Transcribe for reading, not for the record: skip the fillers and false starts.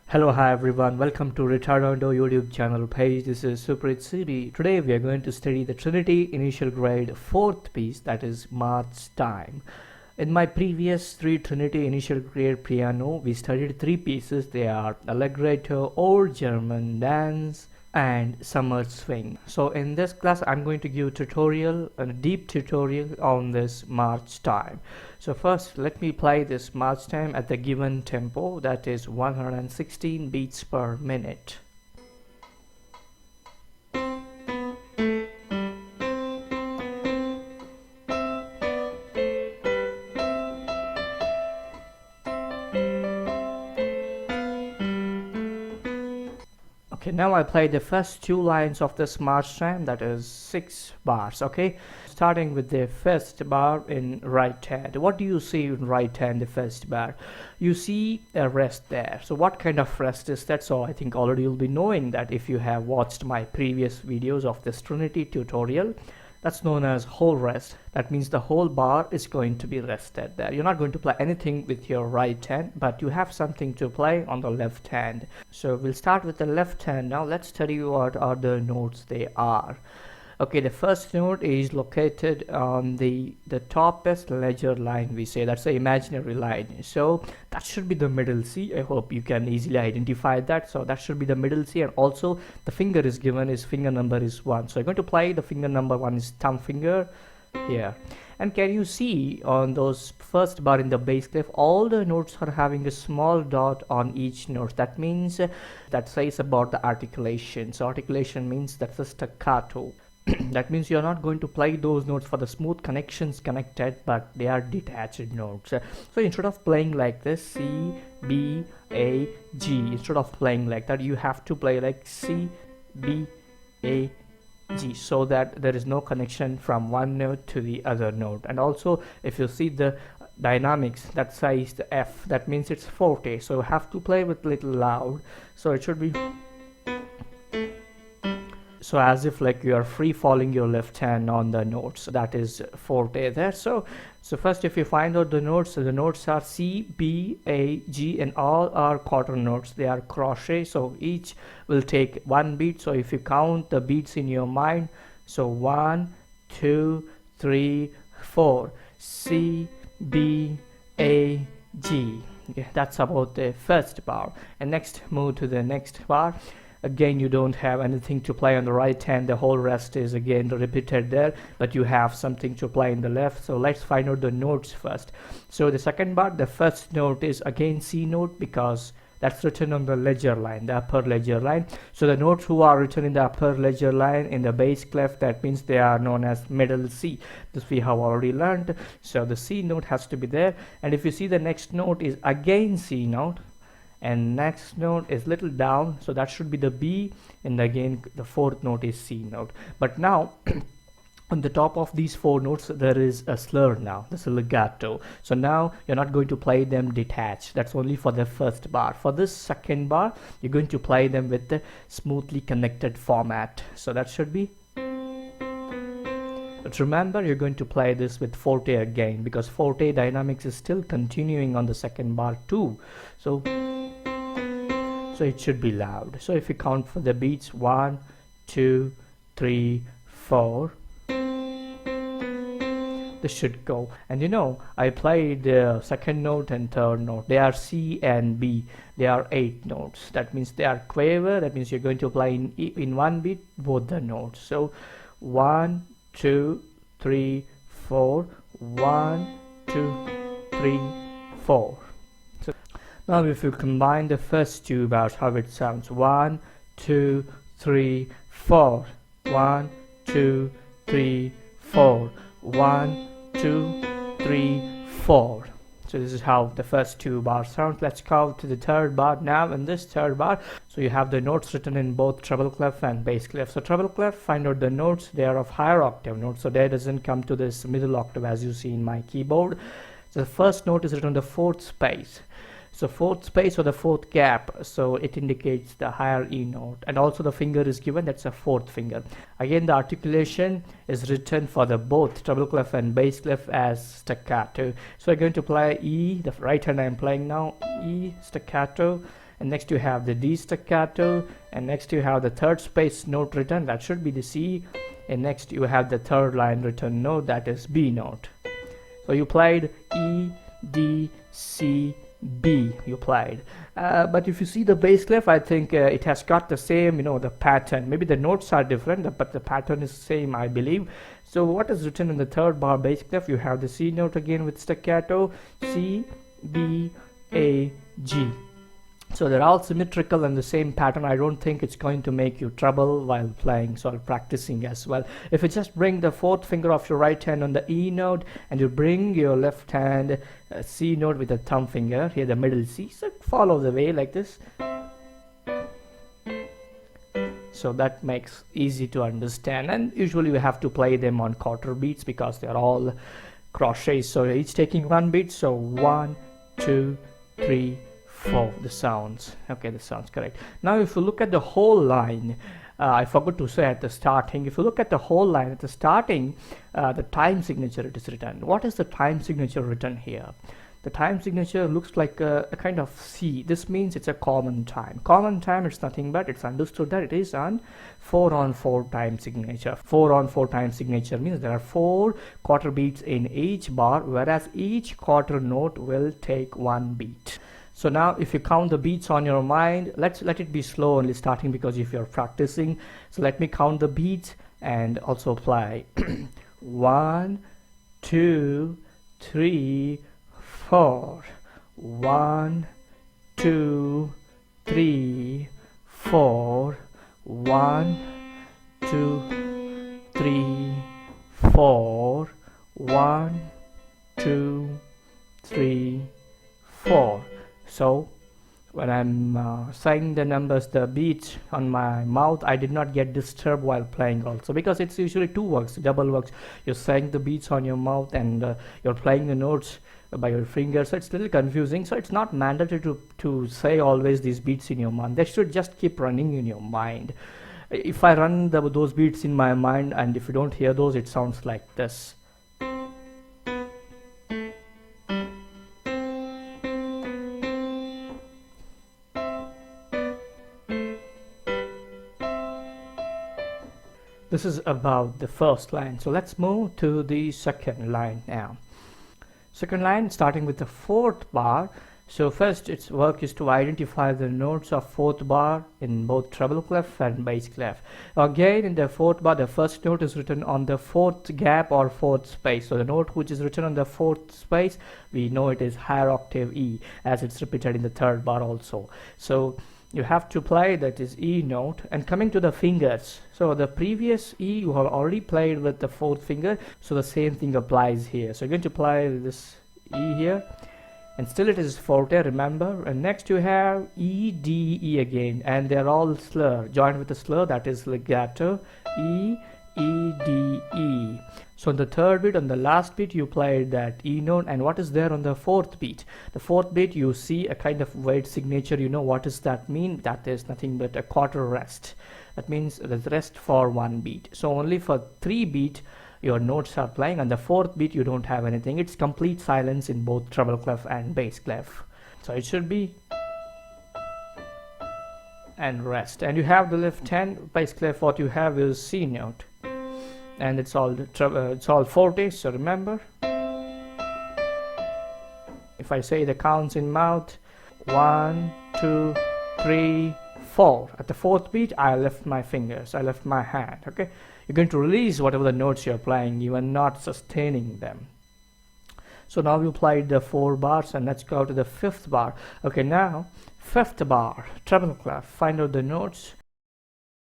Hello, hi everyone. Welcome to RiTdoh YouTube channel page. This is Suprit CD. Today we are going to study the Trinity initial grade 4th piece, that is March Time. In my previous 3 Trinity initial grade piano, we studied 3 pieces. They are Allegretto, Old German Dance, and Summer Swing. So in this class I'm going to give a deep tutorial on this March Time. So first let me play this March Time at the given tempo, that is 116 beats per minute. Okay, now I play the first 2 lines of this March Time, that is 6 bars. Okay, starting with the first bar in right hand. What do you see in right hand, the first bar? You see a rest there. So what kind of rest is that? So I think already you'll be knowing that if you have watched my previous videos of this Trinity tutorial. That's known as whole rest. That means the whole bar is going to be rested there. You're not going to play anything with your right hand, but you have something to play on the left hand. So we'll start with the left hand now. Let's study what are the notes they are. Okay, the first note is located on the topest ledger line, we say. That's the imaginary line. So that should be the middle C. I hope you can easily identify that. So that should be the middle C, and also the finger is given is finger number is 1. So you're going to play the finger number 1 is thumb finger here. And can you see on those first bar in the bass clef, all the notes are having a small dot on each note. That means that says about the articulation. So articulation means that's a staccato. That means you're not going to play those notes for the smooth connections connected, but they are detached notes. So instead of playing like this, C, B, A, G, instead of playing like that, you have to play like C, B, A, G, so that there is no connection from one note to the other note. And also if you see the dynamics, that says the F, that means it's forte, so you have to play with little loud. So it should be so as if like you are free falling your left hand on the notes. That is forte there. So first, if you find out the notes are C, B, A, G, and all are quarter notes. They are crochet, so each will take 1 beat. So if you count the beats in your mind, so 1, 2, 3, 4, C, B, A, G. Okay, that's about the first bar. And next, move to the next bar. Again, you don't have anything to play on the right hand. The whole rest is again repeated there, but you have something to play in the left. So let's find out the notes first. So the second bar, the first note is again C note, because that's written on the ledger line, the upper ledger line. So the notes who are written in the upper ledger line in the bass clef, that means they are known as middle C. This we have already learned. So the C note has to be there. And if you see, the next note is again C note, and next note is little down, so that should be the B, and again the 4th note is C note. But now on the top of these 4 notes there is a slur now, this is legato. So now you're not going to play them detached. That's only for the first bar. For this second bar, you're going to play them with the smoothly connected format. So that should be, but remember, you're going to play this with forte again, because forte dynamics is still continuing on the second bar too. So it should be loud. So if you count for the beats, 1, 2, 3, 4, this should go. And you know, I played the second note and third note. They are C and B. They are 8 notes. That means they are quaver. That means you're going to play in 1 beat both the notes. So 1, 2, 3, 4, 1, 2, 3, 4. So now if you combine the first 2 bars, how it sounds: 1, 2, 3, 4, 1, 2, 3, 4, 1, 2, 3, 4. So this is how the first 2 bars sound. Let's go to the third bar now. In this third bar, so you have the notes written in both treble clef and bass clef. So treble clef, find out the notes. They are of higher octave notes, so there doesn't come to this middle octave as you see in my keyboard. So the first note is written on the 4th space. So 4th space or the 4th gap, so it indicates the higher E note, and also the finger is given, that's a 4th finger. Again, the articulation is written for the both treble clef and bass clef as staccato. So I'm going to play E, the right hand I'm playing now, E staccato, and next you have the D staccato, and next you have the third space note written, that should be the C, and next you have the third line written note, that is B note. So you played E, D, C, B, you played. But if you see the bass clef, I think it has got the same, the pattern. Maybe the notes are different, but the pattern is same, I believe. So what is written in the third bar bass clef? You have the C note again with staccato, C, B, A, G. So they're all symmetrical and the same pattern. I don't think it's going to make you trouble while playing, so practicing as well. If you just bring the fourth finger of your right hand on the E note, and you bring your left hand C note with the thumb finger, here the middle C, so follow the way like this. So that makes easy to understand, and usually we have to play them on quarter beats because they're all crochets, so each taking one beat. So 1, 2, 3, 4, the sounds. Okay, the sounds correct. Now if you look at the whole line, I forgot to say at the starting, if you look at the whole line at the starting, the time signature it is written. What is the time signature written here? The time signature looks like a kind of C. This means it's a common time. Common time, it's nothing but it's understood that it is on 4/4 time signature. 4/4 time signature means there are 4 quarter beats in each bar, whereas each quarter note will take 1 beat. So now if you count the beats on your mind, let it be slow only starting, because if you're practicing. So let me count the beats and also play. 1, 2, 3, 4. 1, 2, 3, 4. 1, 2, 3, 4. 1, 2, 3, 4. So when I'm saying the numbers, the beats on my mouth, I did not get disturbed while playing also, because it's usually two works, double works. You're saying the beats on your mouth and you're playing the notes by your fingers, so it's a little confusing. So it's not mandatory to say always these beats in your mind. They should just keep running in your mind. If I run those beats in my mind, and if you don't hear those, it sounds like this. This is about the first line. So let's move to the second line now. Second line starting with the fourth bar. So first its work is to identify the notes of fourth bar in both treble clef and bass clef. Again, in the fourth bar, the first note is written on the fourth gap or fourth space. So the note which is written on the fourth space, we know it is higher octave E, as it's repeated in the third bar also. So you have to play that is E note. And coming to the fingers, so the previous E you have already played with the fourth finger, so the same thing applies here. So you're going to play this E here, and still it is forte, remember. And next you have E, D, E again, and they're all slur joined with a slur, that is legato. E, E, D, E. So on the third beat, on the last beat, you played that E note, and what is there on the fourth beat? The fourth beat, you see a kind of weight signature. You know what does that mean? That is nothing but a quarter rest. That means there's rest for 1 beat. So only for 3 beat your notes are playing. On the fourth beat, you don't have anything. It's complete silence in both treble clef and bass clef. So it should be and rest. And you have the left hand bass clef. What you have is C note, and it's all forte. So remember, if I say the counts in mouth, 1, 2, 3, 4. At the fourth beat, I left my fingers, I left my hand. Okay, you're going to release whatever the notes you're playing. You are not sustaining them. So now you played the 4 bars, and let's go to the 5th bar. Okay, now 5th bar, treble clef. Find out the notes.